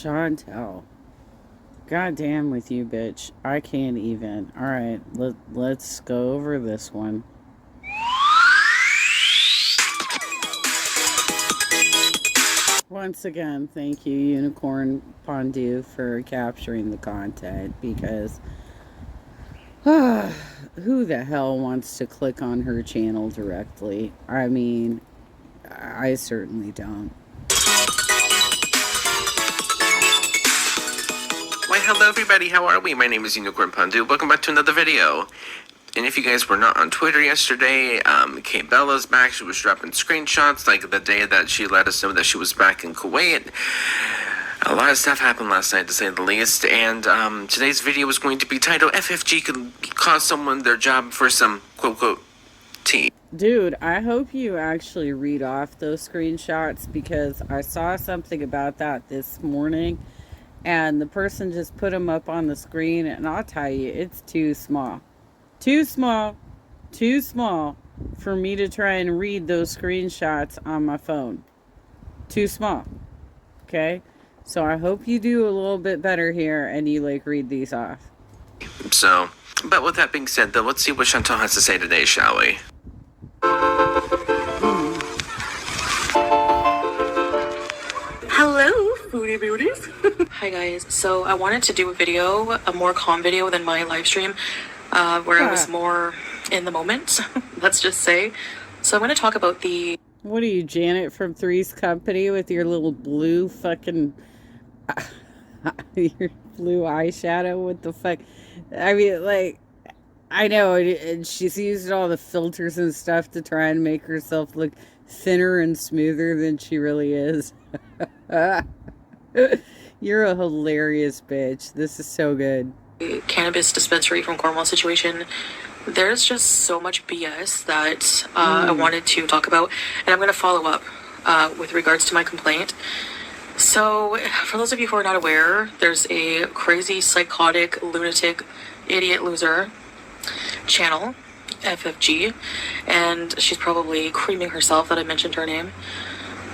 Chantel. God damn with you, bitch. I can't even. Alright, let's go over this one. Once again, thank you, Unicorn Pondu, for capturing the content, because who the hell wants to click on her channel directly? I mean, I certainly don't. Why, hello everybody, how are we? My name is Unicorn Pondu. Welcome back to another video. And if you guys were not on Twitter yesterday, Kate Bella's back. She was dropping screenshots, like the day that she let us know that she was back in Kuwait. A lot of stuff happened last night, to say the least. And today's video is going to be titled, FFG could cost someone their job for some quote-quote tea. Dude, I hope you actually read off those screenshots, because I saw something about that this morning, and the person just put them up on the screen, and I'll tell you, it's too small. Too small for me to try and read those screenshots on my phone. Too small. Okay? So I hope you do a little bit better here and you read these off. So, but with that being said, though, let's see what Chantal has to say today, shall we? Hello, foodie beauties. Hi guys. So I wanted to do a video, a more calm video than my live stream, where I was more in the moment, let's just say. So I'm going to talk about the... What are you, Janet from Three's Company, with your little blue fucking... your blue eyeshadow? What the fuck? I mean, I know, and she's used all the filters and stuff to try and make herself look thinner and smoother than she really is. You're a hilarious bitch. This is so good. Cannabis dispensary from Cornwall situation. There's just so much BS that I wanted to talk about, and I'm going to follow up with regards to my complaint. So, for those of you who are not aware, there's a crazy, psychotic, lunatic, idiot loser channel, FFG, and she's probably creaming herself that I mentioned her name.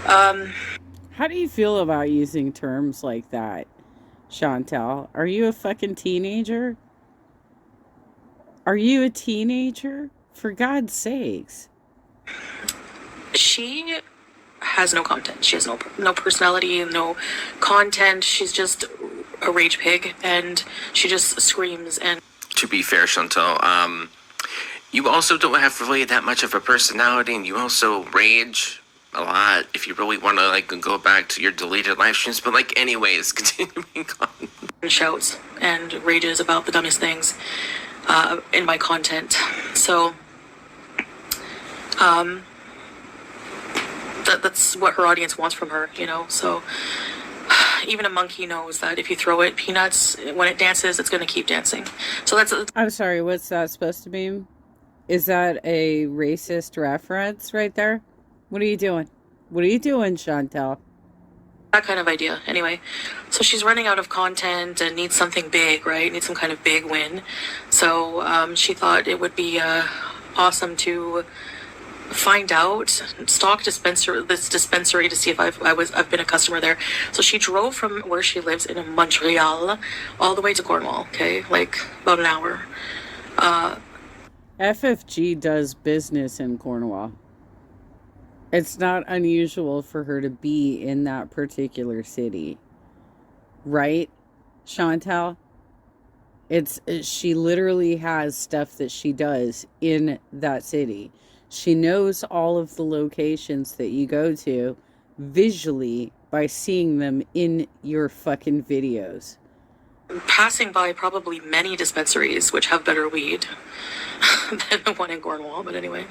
How do you feel about using terms like that, Chantal? Are you a fucking teenager? Are you a teenager? For God's sakes. She has no content. She has no personality, no content. She's just a rage pig, and she just screams. And to be fair, Chantal, you also don't have really that much of a personality, and you also rage a lot if you really want to go back to your deleted live streams. But anyways, continuing on. Shouts and rages about the dumbest things in my content. So that's what her audience wants from her, you know. So even a monkey knows that if you throw it peanuts, when it dances, it's going to keep dancing. So that's... I'm sorry, what's that supposed to mean? Is that a racist reference right there? What are you doing? What are you doing, Chantal? That kind of idea. Anyway, so she's running out of content and needs something big, right? Needs some kind of big win. So she thought it would be awesome to find out, stalk this dispensary to see if I've been a customer there. So she drove from where she lives in Montreal all the way to Cornwall. Okay, about an hour. FFG does business in Cornwall. It's not unusual for her to be in that particular city. Right, Chantal? She literally has stuff that she does in that city. She knows all of the locations that you go to visually by seeing them in your fucking videos. Passing by probably many dispensaries which have better weed than the one in Cornwall, but anyway.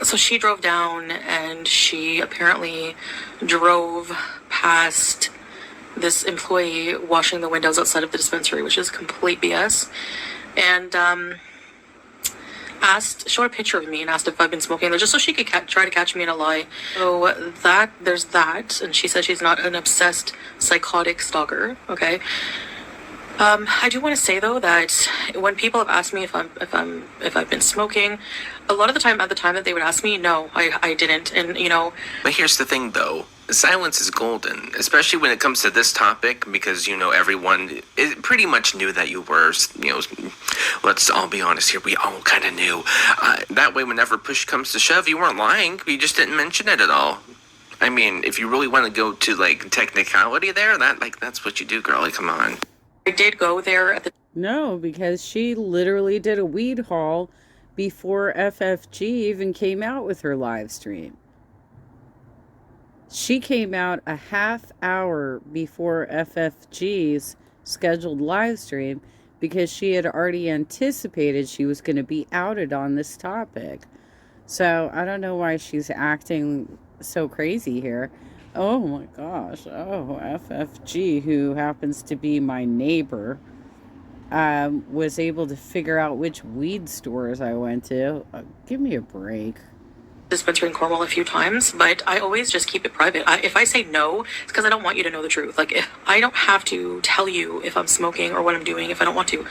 So she drove down, and she apparently drove past this employee washing the windows outside of the dispensary, which is complete BS. And showed a picture of me and asked if I've been smoking there, just so she could try to catch me in a lie. So there's that, and she said she's not an obsessed, psychotic stalker. Okay. I do want to say though that when people have asked me if I've been smoking, a lot of the time, at the time that they would ask me, no, I didn't, and you know. But here's the thing though. silence is golden, especially when it comes to this topic, because everyone pretty much knew that you were. Let's all be honest here, we all kind of knew. That way, whenever push comes to shove, you weren't lying. You just didn't mention it at all. I mean, if you really want to go to technicality there, that's what you do, girl. Come on. I did go there at the No, because she literally did a weed haul before FFG even came out with her live stream. She came out a half hour before FFG's scheduled live stream because she had already anticipated she was going to be outed on this topic. So I don't know why she's acting so crazy here. Oh my gosh. Oh, FFG, who happens to be my neighbor, was able to figure out which weed stores I went to. Give me a break. dispensary in Cornwall a few times, but I always just keep it private. If I say no, it's because I don't want you to know the truth. I don't have to tell you if I'm smoking or what I'm doing if I don't want to,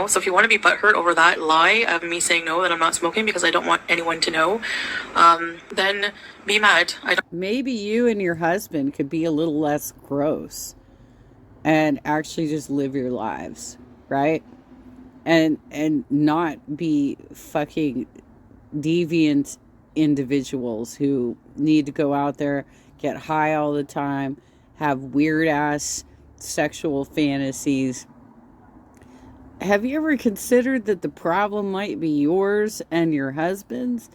So if you want to be butthurt over that lie of me saying no, that I'm not smoking because I don't want anyone to know, then be mad. Maybe you and your husband could be a little less gross and actually just live your lives, right? And not be fucking deviant individuals who need to go out there, get high all the time, have weird ass sexual fantasies. Have you ever considered that the problem might be yours and your husband's?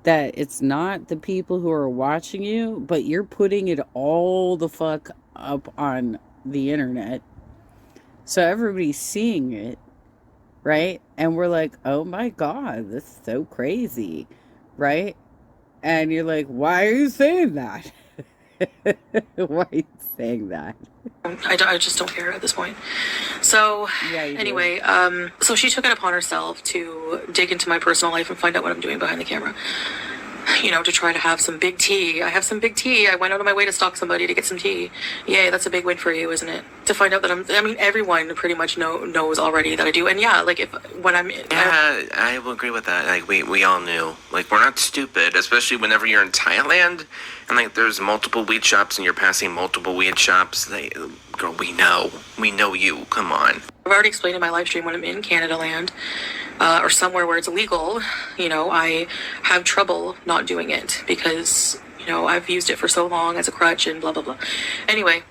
That it's not the people who are watching you, but you're putting it all the fuck up on the internet. So everybody's seeing it, right? And we're like, oh my God, this is so crazy, right? And you're like, why are you saying that? Why are you saying that? I just don't care at this point. So Yeah, you do. anyway, so she took it upon herself to dig into my personal life and find out what I'm doing behind the camera. To try to have some big tea. I have some big tea. I went out of my way to stalk somebody to get some tea. Yay, that's a big win for you, isn't it? To find out that everyone pretty much knows already that I do. And yeah, I will agree with that. We all knew. We're not stupid, especially whenever you're in Thailand and there's multiple weed shops and you're passing multiple weed shops. Girl, we know you. Come on. I've already explained in my live stream when I'm in Canada land, or somewhere where it's illegal, I have trouble not doing it because, I've used it for so long as a crutch and blah, blah, blah. Anyway,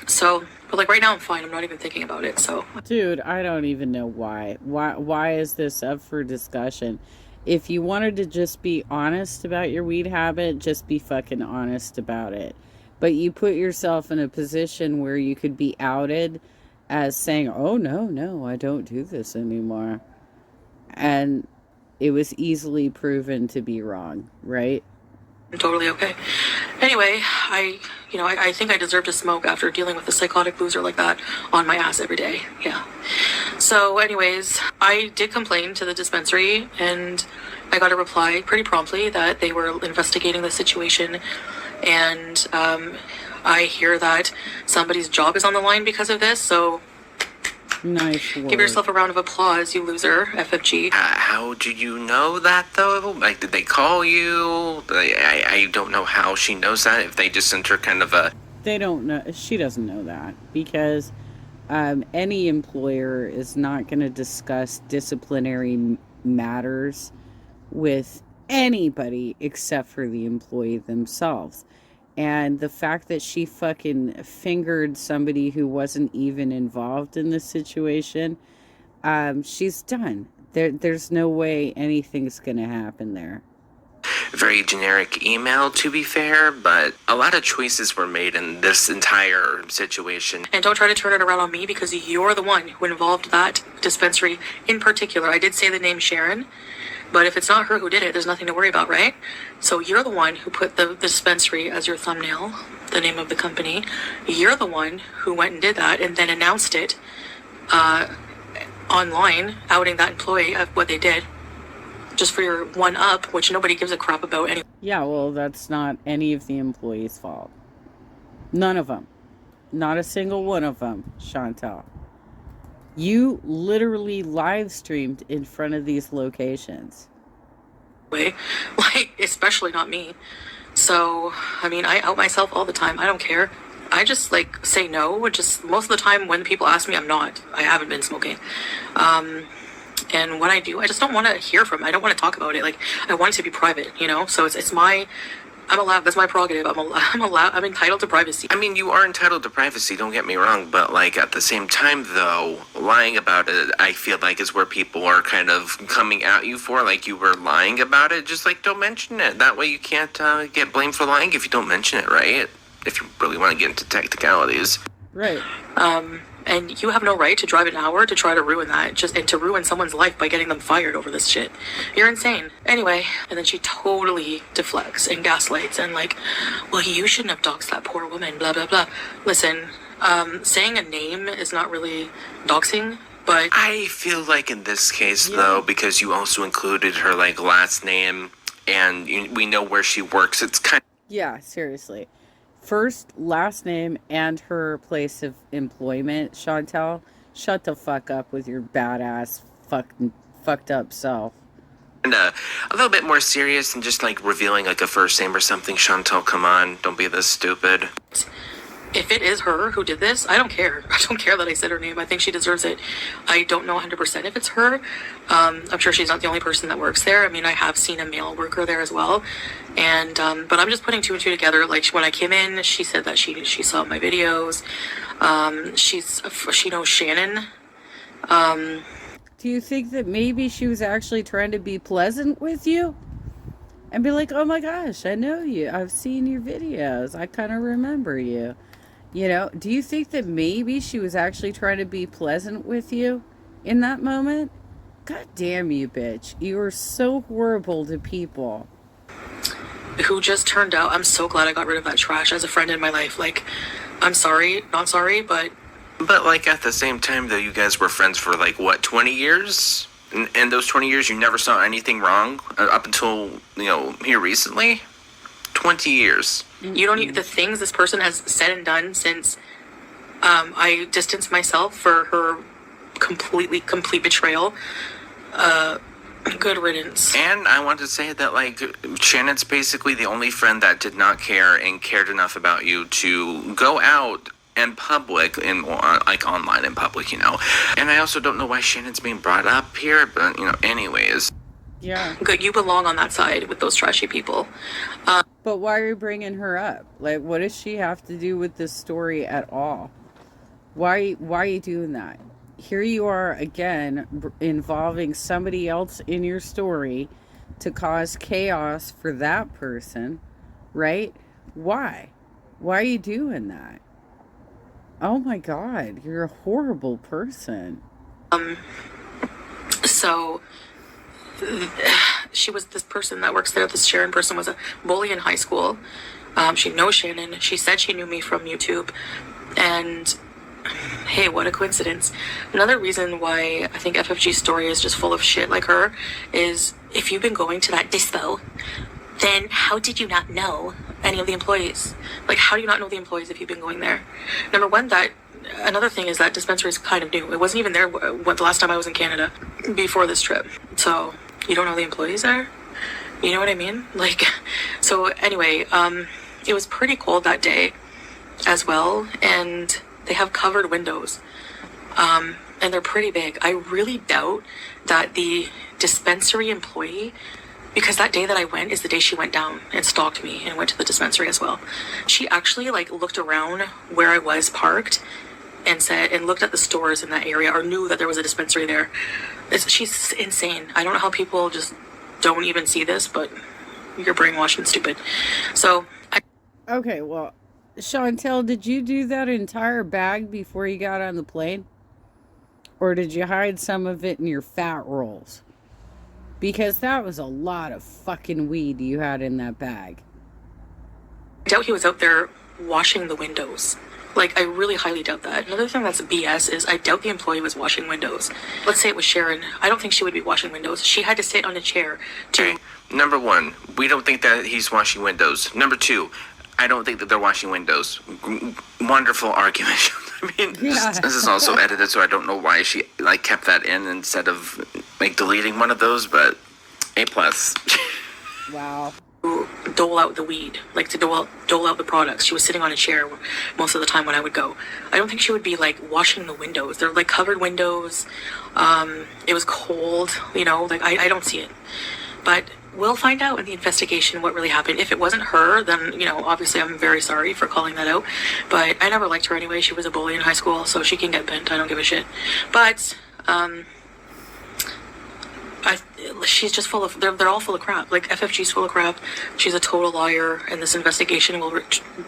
but right now I'm fine. I'm not even thinking about it, so. Dude, I don't even know why. Why is this up for discussion? If you wanted to just be honest about your weed habit, just be fucking honest about it. But you put yourself in a position where you could be outed as saying, oh, no, I don't do this anymore. And it was easily proven to be wrong, right? I'm totally okay. Anyway, I think I deserve to smoke after dealing with a psychotic loser like that on my ass every day. Yeah. So anyways, I did complain to the dispensary and I got a reply pretty promptly that they were investigating the situation, and I hear that somebody's job is on the line because of this, so Nice work. give yourself a round of applause, you loser, FFG. How do you know that, though? Did they call you? I don't know how she knows that, if they just sent her kind of a... They don't know. She doesn't know that because any employer is not going to discuss disciplinary matters with anybody except for the employee themselves. And the fact that she fucking fingered somebody who wasn't even involved in this situation, she's done. There's no way anything's going to happen there. Very generic email, to be fair, but a lot of choices were made in this entire situation. And don't try to turn it around on me because you're the one who involved that dispensary in particular. I did say the name Sharon, but if it's not her who did it, there's nothing to worry about, right? So you're the one who put the dispensary as your thumbnail, the name of the company. You're the one who went and did that and then announced it online, outing that employee of what they did, just for your one up, which nobody gives a crap about anyway. Yeah, well, that's not any of the employees' fault. None of them. Not a single one of them, Chantal. You literally live streamed in front of these locations. Especially not me. So, I mean, I out myself all the time. I don't care. I just like say no. Just most of the time when people ask me, I'm not. I haven't been smoking. And when I do, I just don't want to hear from it. I don't want to talk about it. Like, I want it to be private, you know? So it's my, I'm allowed, that's my prerogative. I'm entitled to privacy. I mean, you are entitled to privacy, don't get me wrong, but like at the same time though, lying about it, I feel like is where people are kind of coming at you for, like you were lying about it. Just like, don't mention it. That way you can't get blamed for lying if you don't mention it, right? If you really want to get into technicalities. Right. And you have no right to drive an hour to try to ruin that, and to ruin someone's life by getting them fired over this shit. You're insane. Anyway, and then she totally deflects and gaslights and like, well, you shouldn't have doxed that poor woman, blah, blah, blah. Listen, saying a name is not really doxing, but I feel like in this case though, because you also included her like last name and we know where she works, it's kind of... Yeah, seriously. First, last name, and her place of employment. Chantel, shut the fuck up with your badass fucked up self. And a little bit more serious and just like revealing like a first name or something. Chantel, come on, don't be this stupid. if it is her who did this, I don't care. I don't care that I said her name. I think she deserves it. I don't know 100% if it's her. I'm sure she's not the only person that works there. I mean, I have seen a male worker there as well. And, but I'm just putting two and two together. Like, when I came in, she said that she saw my videos. She knows Shannon. Do you think that maybe she was actually trying to be pleasant with you? And be like, oh my gosh, I know you. I've seen your videos. I kind of remember you. You know, do you think that maybe she was actually trying to be pleasant with you in that moment? God damn you, bitch. You are so horrible to people. Who just turned out, I'm so glad I got rid of that trash as a friend in my life. Like, I'm sorry, not sorry, but... But, like, at the same time, though, you guys were friends for, like, what, 20 years? In those 20 years, you never saw anything wrong up until, you know, here recently? 20 years. You don't need the things this person has said and done since I distanced myself for her complete betrayal. Good riddance. And I want to say that, like, Shannon's basically the only friend that did not care and cared enough about you to go out in public, and like online in public, you know. And I also don't know why Shannon's being brought up here, but, you know, anyways. Yeah. Good, you belong on that side with those trashy people. But why are you bringing her up? Like, what does she have to do with this story at all? Why are you doing that? Here you are again involving somebody else in your story to cause chaos for that person, right? Why? Why are you doing that? Oh my God, you're a horrible person. So she was this person that works there. This Sharon person was a bully in high school. She knows Shannon. She said she knew me from YouTube. And hey, what a coincidence. Another reason why I think FFG's story is just full of shit like her is if you've been going to that dispo, then how did you not know any of the employees? Like, how do you not know the employees if you've been going there? Number one, another thing is that dispensary is kind of new. It wasn't even there the last time I was in Canada before this trip. So you don't know the employees there? You know what I mean? Like, so anyway, it was pretty cold that day as well. And they have covered windows. And they're pretty big. I really doubt that the dispensary employee, because that day that I went is the day she went down and stalked me and went to the dispensary as well. She actually like looked around where I was parked and looked at the stores in that area or knew that there was a dispensary there. She's insane. I don't know how people just don't even see this, but you're brainwashed and stupid. So Okay, well, Chantel, did you do that entire bag before you got on the plane? Or did you hide some of it in your fat rolls? Because that was a lot of fucking weed you had in that bag. I doubt he was out there washing the windows. Like, I really highly doubt that. Another thing that's BS is I doubt the employee was washing windows. Let's say it was Sharon. I don't think she would be washing windows. She had to sit on a chair to... Okay. Number one, we don't think that he's washing windows. Number two, I don't think that they're washing windows. Wonderful argument. I mean, Yeah. This is also edited, so I don't know why she like kept that in instead of like deleting one of those. But A+. Wow. dole out the weed, like to dole out the products. She was sitting on a chair most of the time when I would go. I don't think she would be like washing the windows. They're like covered windows. It was cold, you know, like I don't see it. But we'll find out in the investigation what really happened. If it wasn't her, then, you know, obviously I'm very sorry for calling that out. But I never liked her anyway. She was a bully in high school, so she can get bent. I don't give a shit. But, she's just full of, they're all full of crap. Like, FFG's full of crap. She's a total liar, and this investigation will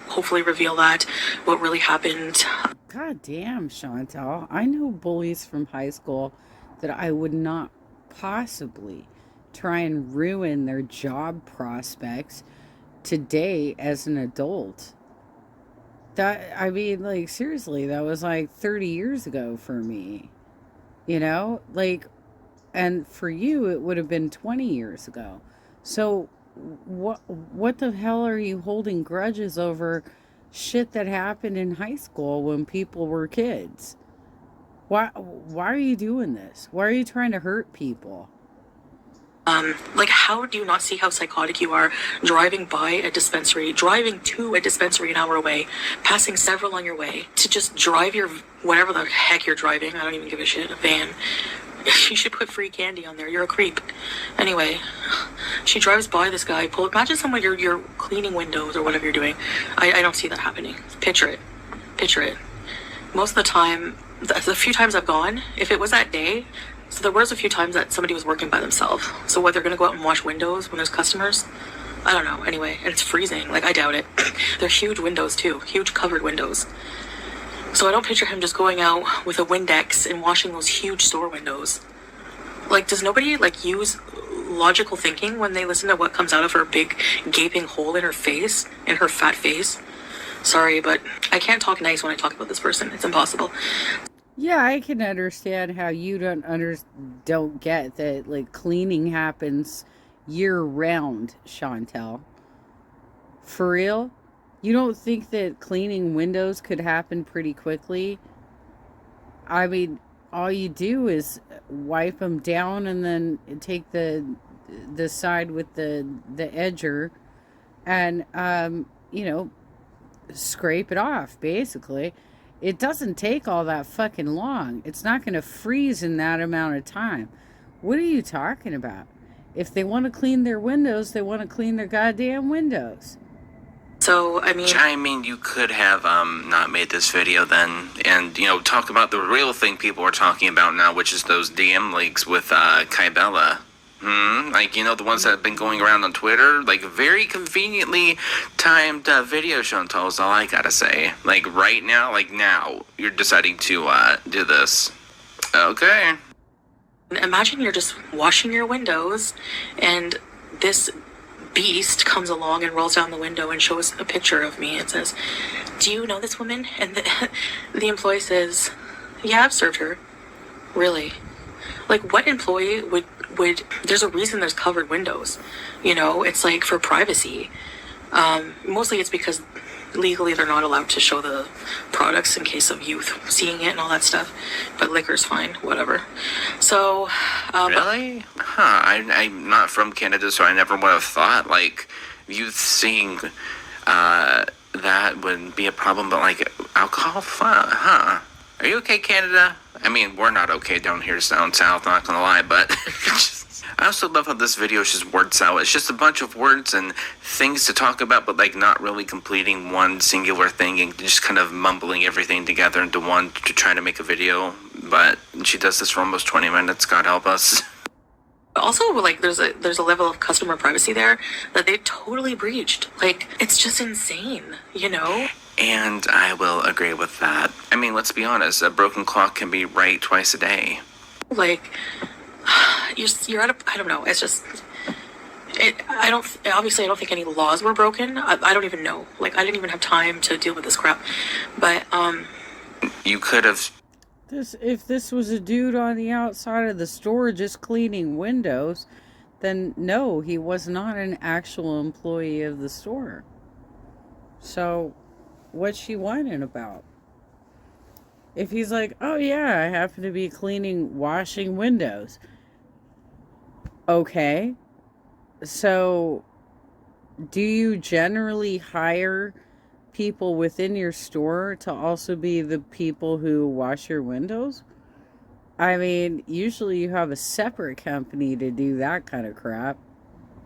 hopefully reveal that, what really happened. God damn, Chantal. I know bullies from high school that I would not possibly try and ruin their job prospects today as an adult. That, I mean, like, seriously, that was like 30 years ago for me. You know? Like, and for you, it would have been 20 years ago. So, what the hell are you holding grudges over shit that happened in high school when people were kids? Why are you doing this? Why are you trying to hurt people? Like, how do you not see how psychotic you are driving by a dispensary, driving to a dispensary an hour away, passing several on your way, to just drive your, whatever the heck you're driving, I don't even give a shit, a van. You should put free candy on there. You're a creep. Anyway, she drives by this guy. Imagine someone you're cleaning windows or whatever you're doing. I don't see that happening. Picture it. Picture it. Most of the time, the few times I've gone, if it was that day, so there was a few times that somebody was working by themselves. So what, they're going to go out and wash windows when there's customers? I don't know. Anyway, and it's freezing. Like, I doubt it. They're huge windows too. Huge covered windows. So I don't picture him just going out with a Windex and washing those huge store windows. Like, does nobody, like, use logical thinking when they listen to what comes out of her big gaping hole in her face, in her fat face? Sorry, but I can't talk nice when I talk about this person. It's impossible. Yeah, I can understand how you don't get that, like, cleaning happens year round, Chantel. For real? You don't think that cleaning windows could happen pretty quickly? I mean, all you do is wipe them down and then take the side with the edger and you know, scrape it off, basically. It doesn't take all that fucking long. It's not going to freeze in that amount of time. What are you talking about? If they want to clean their windows, they want to clean their goddamn windows. So, I mean, you could have not made this video then, and, you know, talk about the real thing people are talking about now, which is those DM leaks with Kybella. Like, you know, the ones that have been going around on Twitter, like, very conveniently timed video, Chantal, is all I gotta say. Like, right now, like, now, you're deciding to do this. Okay. Imagine you're just washing your windows, and this beast comes along and rolls down the window and shows a picture of me and says, "Do you know this woman?" And the employee says, "Yeah, I've served her." Really? Like, what employee would there's a reason there's covered windows, you know? It's like for privacy. Mostly it's because legally they're not allowed to show the products in case of youth seeing it and all that stuff, but liquor's fine, whatever. So really? I'm not from Canada, so I never would have thought, like, youth seeing that would be a problem, but, like, alcohol? Are you okay, Canada? I mean, we're not okay down here down south, not gonna lie, but I also love how this video is just words out. It's just a bunch of words and things to talk about, but, like, not really completing one singular thing and just kind of mumbling everything together into one to try to make a video. But she does this for almost 20 minutes, God help us. also, like, there's a level of customer privacy there that they totally breached. Like, it's just insane, you know? And I will agree with that. I mean, let's be honest, a broken clock can be right twice a day. Like, you're at a, I don't know, it's just, I don't think any laws were broken. I don't even know. Like, I didn't even have time to deal with this crap. But, you could have... If this was a dude on the outside of the store just cleaning windows, then no, he was not an actual employee of the store. So, what's she whining about? If he's like, oh yeah, I happen to be washing windows. Okay. So, Do you generally hire people within your store to also be the people who wash your windows? I mean, usually you have a separate company to do that kind of crap.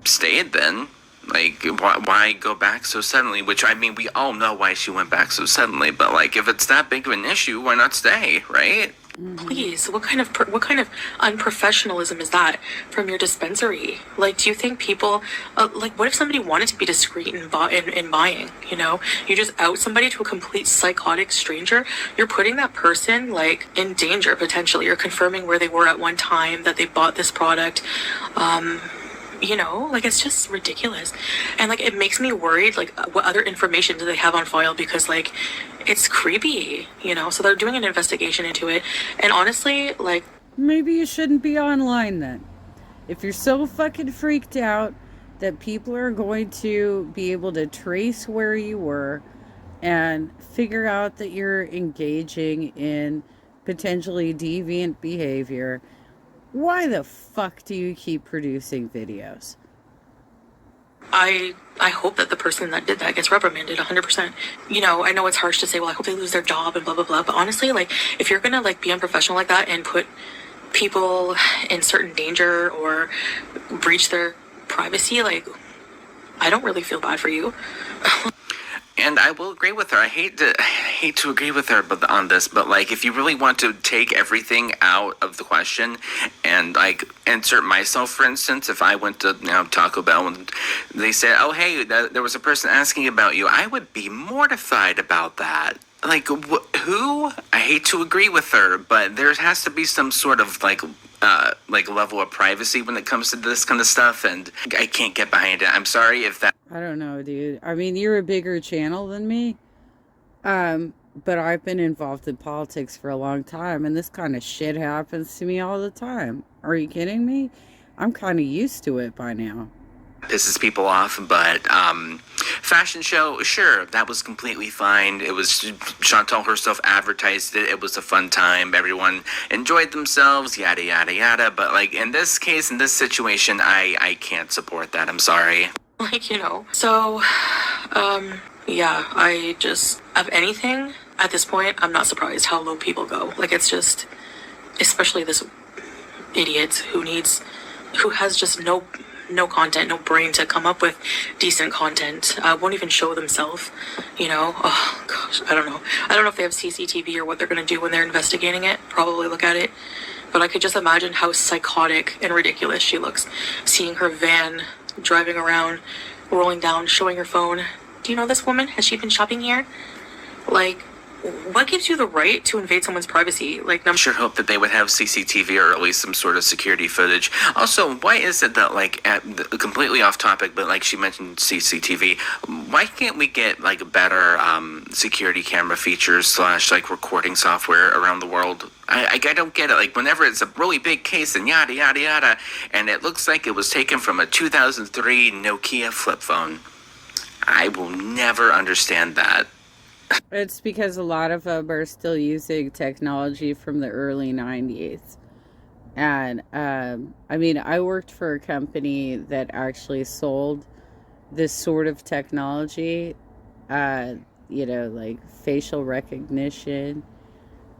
Stayed then. Like, why go back so suddenly? Which, I mean, we all know why she went back so suddenly, but, like, if it's that big of an issue, why not stay, right? Please, what kind of unprofessionalism is that from your dispensary? Like, do you think people like, what if somebody wanted to be discreet in buying? You know, you just out somebody to a complete psychotic stranger. You're putting that person like in danger potentially. You're confirming where they were at one time that they bought this product. You know, like, it's just ridiculous. And like, it makes me worried, like, what other information do they have on file? Because like, it's creepy, you know. So they're doing an investigation into it, and honestly, like, Maybe you shouldn't be online then. If you're so fucking freaked out that people are going to be able to trace where you were and figure out that you're engaging in potentially deviant behavior, why the fuck do you keep producing videos? I hope that the person that did that gets reprimanded 100%. You know, I know it's harsh to say, well, I hope they lose their job and blah blah blah, but honestly, like, if you're gonna like be unprofessional like that and put people in certain danger or breach their privacy, like, I don't really feel bad for you. And I will agree with her. I hate to agree with her, but on this, but like, if you really want to take everything out of the question, and like insert myself, for instance, if I went to Taco Bell and they said, "Oh, hey, there was a person asking about you," I would be mortified about that. Like, who? I hate to agree with her, but there has to be some sort of like level of privacy when it comes to this kind of stuff, and I can't get behind it. I'm sorry if that. I don't know, dude. I mean, you're a bigger channel than me. But I've been involved in politics for a long time, and this kind of shit happens to me all the time. Are you kidding me? I'm kind of used to it by now. Pisses people off, but fashion show, sure, that was completely fine. It was Chantal herself advertised it. It was a fun time. Everyone enjoyed themselves, yada yada yada. But like, in this case, in this situation, I can't support that. I'm sorry. Like, you know. So, yeah, I just, of anything, at this point, I'm not surprised how low people go. Like, it's just, especially this idiot who has just no content, no brain to come up with decent content, won't even show themselves, you know. Oh gosh, I don't know if they have CCTV or what they're gonna do when they're investigating it. Probably look at it, but I could just imagine how psychotic and ridiculous she looks, seeing her van driving around, rolling down, showing her phone. Do you know this woman? Has she been shopping here? Like, what gives you the right to invade someone's privacy? Like, I sure hope that they would have CCTV or at least some sort of security footage. Also, why is it that, like, completely off topic, but like she mentioned CCTV, why can't we get like better security camera features / like recording software around the world? I don't get it. Like, whenever it's a really big case and yada yada yada, and it looks like it was taken from a 2003 Nokia flip phone, I will never understand that. It's because a lot of them are still using technology from the early 90s. And, I mean, I worked for a company that actually sold this sort of technology, like facial recognition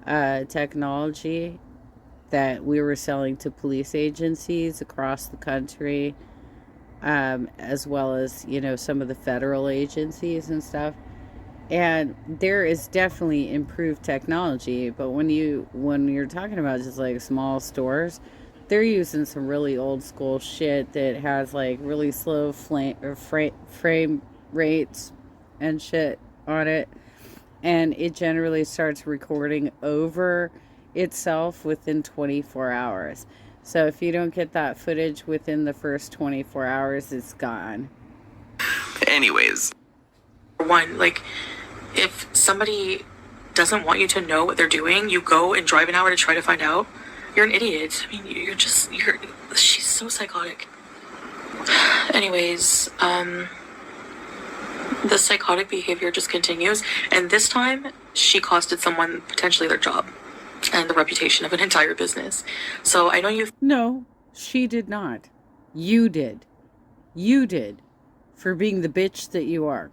technology that we were selling to police agencies across the country, as well as, some of the federal agencies and stuff. And there is definitely improved technology, but when you're talking about just like small stores, they're using some really old school shit that has like really slow frame rates and shit on it, and it generally starts recording over itself within 24 hours. So if you don't get that footage within the first 24 hours, it's gone. Anyways. One, like, if somebody doesn't want you to know what they're doing, you go and drive an hour to try to find out, you're an idiot. I mean, she's so psychotic. Anyways, the psychotic behavior just continues, and this time, she costed someone potentially their job and the reputation of an entire business. So I know No, she did not. You did. You did. for being the bitch that you are.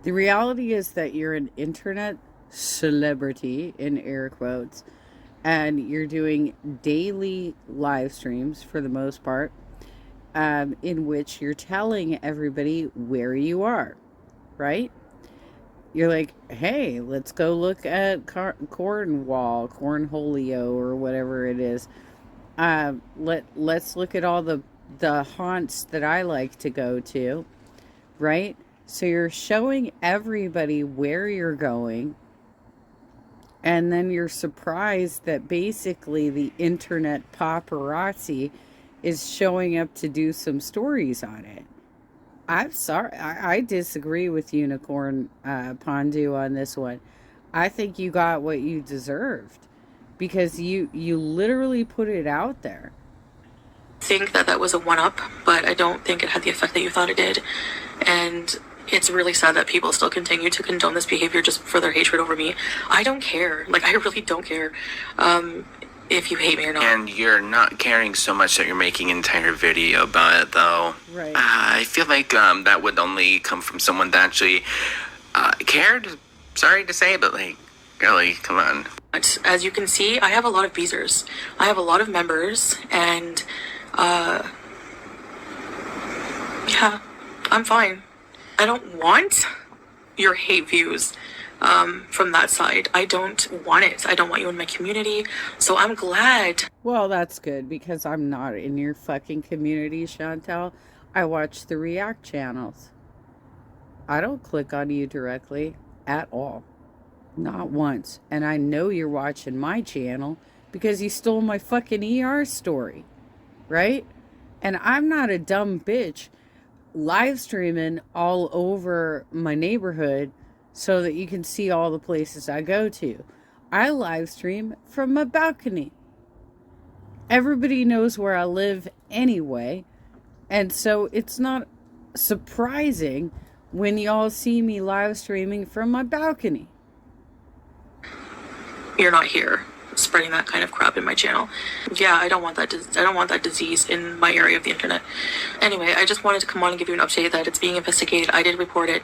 The reality is that you're an internet celebrity, in air quotes, and you're doing daily live streams for the most part, in which you're telling everybody where you are, right? You're like, hey, let's go look at Cornwall, Cornholio, or whatever it is. Let's look at all the haunts that I like to go to, right? So you're showing everybody where you're going, and then you're surprised that basically the internet paparazzi is showing up to do some stories on it. I'm sorry, I disagree with Unicorn Pondu on this one. I think you got what you deserved because you literally put it out there. I think that was a one-up, but I don't think it had the effect that you thought it did. And it's really sad that people still continue to condone this behavior just for their hatred over me. I don't care. Like, I really don't care if you hate me or not. And you're not caring so much that you're making an entire video about it, though. Right. I feel like that would only come from someone that actually cared. Sorry to say, but, like, really, come on. But as you can see, I have a lot of Beezers. I have a lot of members, and, yeah, I'm fine. I don't want your hate views from that side. I don't want it. I don't want you in my community. So I'm glad. Well, that's good because I'm not in your fucking community, Chantel. I watch the React channels. I don't click on you directly at all. Not once. And I know you're watching my channel because you stole my fucking ER story. Right? And I'm not a dumb bitch live streaming all over my neighborhood so that you can see all the places I go to. I live stream from my balcony. Everybody knows where I live anyway, and so it's not surprising when y'all see me live streaming from my balcony. You're not here spreading that kind of crap in my channel. Yeah, I don't want that. I don't want that disease in my area of the internet. Anyway, I just wanted to come on and give you an update that it's being investigated. I did report it.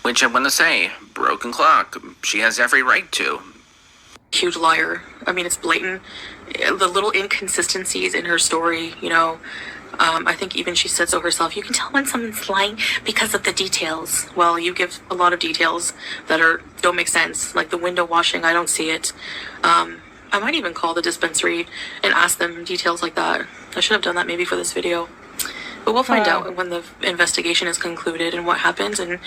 Which I want to say, broken clock. She has every right to. Huge liar. I mean, it's blatant. The little inconsistencies in her story, you know. I think even she said so herself. You can tell when someone's lying because of the details. Well, you give a lot of details that don't make sense. Like the window washing, I don't see it. I might even call the dispensary and ask them details like that. I should have done that maybe for this video. But we'll find out when the investigation is concluded and what happens and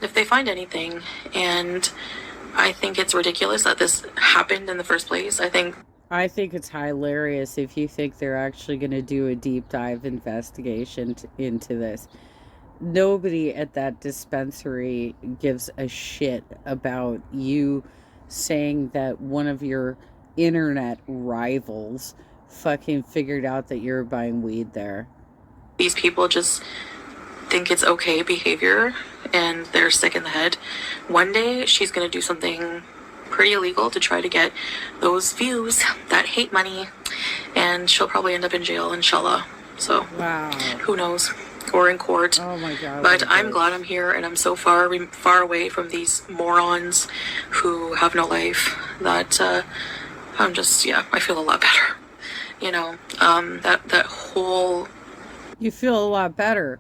if they find anything. And I think it's ridiculous that this happened in the first place. I think it's hilarious if you think they're actually going to do a deep dive investigation into this. Nobody at that dispensary gives a shit about you saying that one of your internet rivals fucking figured out that you're buying weed there. These people just think it's okay behavior and they're sick in the head. One day she's going to do something pretty illegal to try to get those views that hate money, and she'll probably end up in jail, inshallah. So wow, who knows, or in court. Oh my god. But I'm glad I'm here, and I'm so far away from these morons who have no life that I'm just, yeah, I feel a lot better, you know. That whole, you feel a lot better.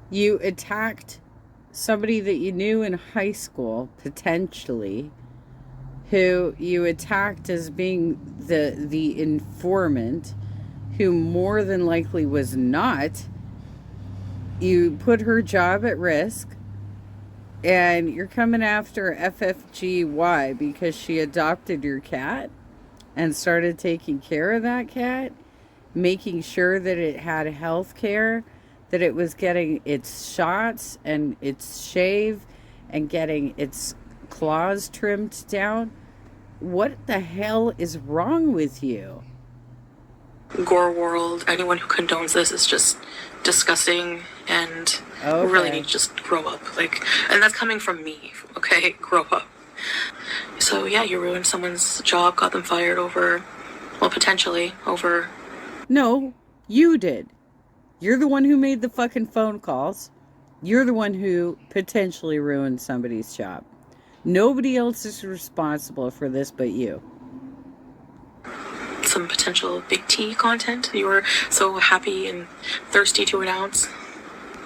You attacked somebody that you knew in high school, potentially, who you attacked as being the informant, who more than likely was not. You put her job at risk, and you're coming after FFGY because she adopted your cat and started taking care of that cat, making sure that it had health care, that it was getting its shots and its shave and getting its claws trimmed down. What the hell is wrong with you? gore world, anyone who condones this is just disgusting and really need to just grow up. Like, and that's coming from me, okay? Grow up. So yeah, you ruined someone's job, got them fired over, well, potentially over. No, you did. You're the one who made the fucking phone calls. You're the one who potentially ruined somebody's job. Nobody else is responsible for this but you. Some potential big T content you were so happy and thirsty to announce.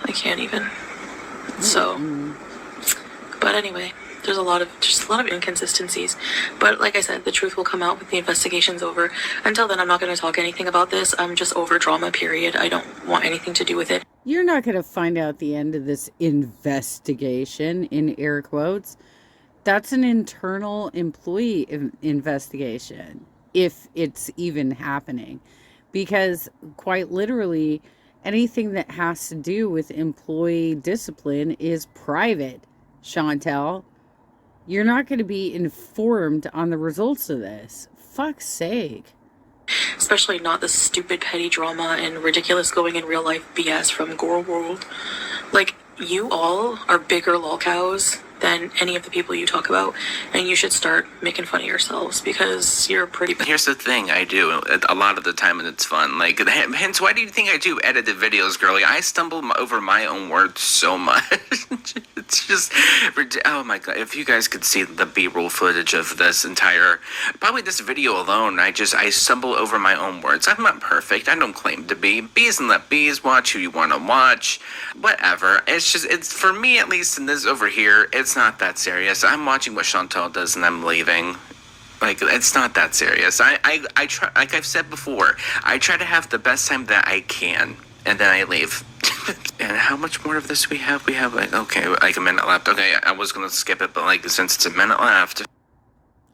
I can't even. So, but anyway, there's just a lot of inconsistencies. But like I said, the truth will come out when the investigation's over. Until then, I'm not going to talk anything about this. I'm just over drama, period. I don't want anything to do with it. You're not going to find out the end of this investigation, in air quotes. That's an internal employee investigation, if it's even happening. Because quite literally, anything that has to do with employee discipline is private, Chantel. You're not going to be informed on the results of this. Fuck's sake. Especially not the stupid petty drama and ridiculous going in real life BS from Gore World. Like, you all are bigger lolcows than any of the people you talk about, and you should start making fun of yourselves because you're pretty bad. Here's the thing, I do a lot of the time, and it's fun. Like, hence, why do you think I do edited videos, girlie? I stumble over my own words so much. It's just, oh my god! If you guys could see the B-roll footage of this entire, probably this video alone, I stumble over my own words. I'm not perfect. I don't claim to be. Bees and let bees watch who you want to watch. Whatever. It's for me at least in this over here. It's not that serious. I'm watching what Chantal does and I'm leaving. Like, it's not that serious. I try, like I've said before, I try to have the best time that I can, and then I leave. And how much more of this we have? We have, like, okay, like a minute left. Okay, I was going to skip it, but, like, since it's a minute left.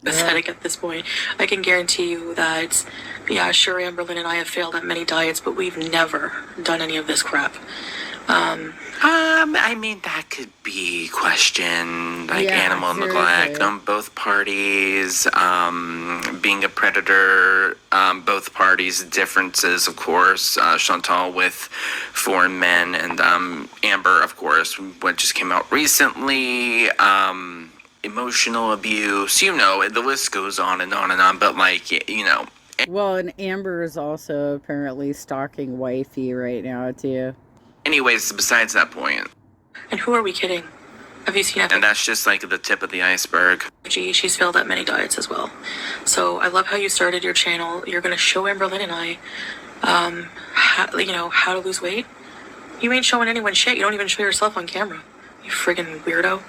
Pathetic at this point. I can guarantee you that, yeah, sure, Amberlynn and I have failed at many diets, but we've never done any of this crap. I mean, that could be questioned, like animal seriously. neglect on both parties, being a predator, both parties' differences, of course, Chantal with foreign men, and Amber, of course, what just came out recently, emotional abuse, the list goes on and on and on, but, like, Well, and Amber is also apparently stalking Wifey right now, too. Anyways, besides that point. And who are we kidding? Have you seen And that's just like the tip of the iceberg. She's failed at many diets as well. So I love how you started your channel. You're going to show Amberlynn and I, how to lose weight. You ain't showing anyone shit. You don't even show yourself on camera. You friggin' weirdo.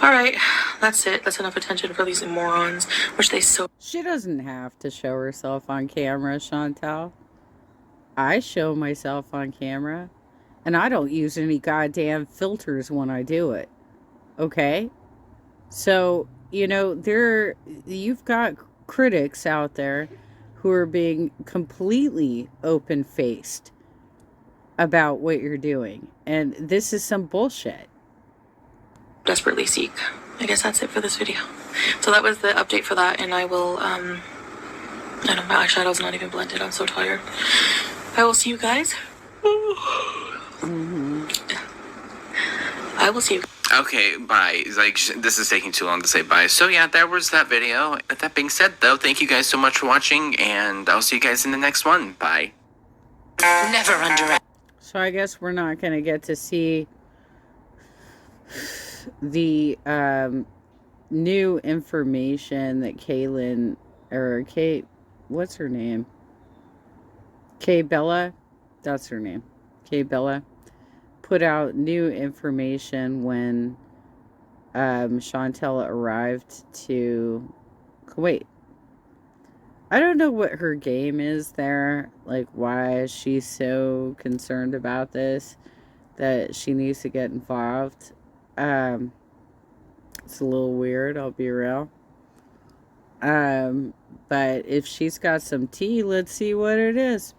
Alright, that's it. That's enough attention for these morons, which they so... She doesn't have to show herself on camera, Chantal. I show myself on camera. And I don't use any goddamn filters when I do it. Okay? So, you've got critics out there who are being completely open-faced about what you're doing. And this is some bullshit. desperately seek. I guess that's it for this video. So that was the update for that, and I will, I know my eyeshadow's not even blended. I'm so tired. I will see you guys. I will see you. Okay, bye. Like, this is taking too long to say bye. So yeah, that was that video. That being said, though, thank you guys so much for watching, and I'll see you guys in the next one. Bye. Never underestimate. So I guess we're not going to get to see the new information that Kaylin, or Kate, what's her name? Kay Bella? That's her name. Kay Bella put out new information when Chantel arrived to Kuwait. I don't know what her game is there. Like, why is she so concerned about this that she needs to get involved? It's a little weird, I'll be real. But if she's got some tea, let's see what it is.